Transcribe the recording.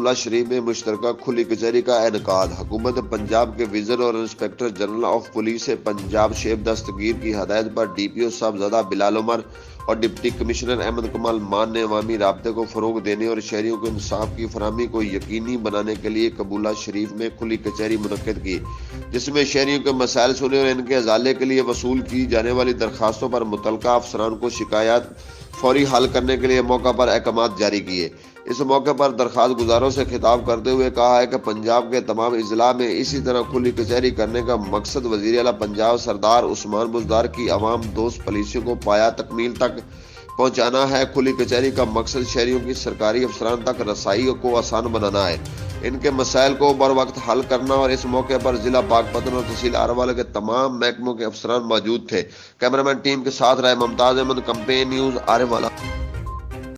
کبولہ شریف میں مشترکہ کھلی کچہری کا انعقاد۔ حکومت پنجاب کے وزیر اور inspector general of police Punjab Shoaib Dastgir کی ہدایت پر ڈی پی او صاحبزادہ بلال عمر اور ڈپٹی کمشنر احمد کمال مان نے عوامی رابطے کو فروغ دینے اور شہریوں کو انصاف کی فراہمی کو یقینی بنانے کے لیے کبولہ شریف میں کھلی کچہری منعقد کی، جس میں شہریوں کے مسائل سنے اور ان کے ازالے کے لیے وصول کی جانے والی درخواستوں پر متعلقہ افسران کو شکایات فوری حل کرنے کے لیے موقع پر احکامات جاری کیے۔ اس موقع پر درخواست گزاروں سے خطاب کرتے ہوئے کہا ہے کہ پنجاب کے تمام اضلاع میں اسی طرح کھلی کچہری کرنے کا مقصد وزیر اعلیٰ پنجاب سردار عثمان بزدار کی عوام دوست پالیسیوں کو پایہ تکمیل تک پہنچانا ہے۔ کھلی کچہری کا مقصد شہریوں کی سرکاری افسران تک رسائی کو آسان بنانا ہے، ان کے مسائل کو بر وقت حل کرنا، اور اس موقع پر ضلع پاکپتن اور تحصیل آہروالہ کے تمام محکموں کے افسران موجود تھے۔ کیمرامین ٹیم کے ساتھ رہے ممتاز احمد، کمپین نیوز آہروالہ۔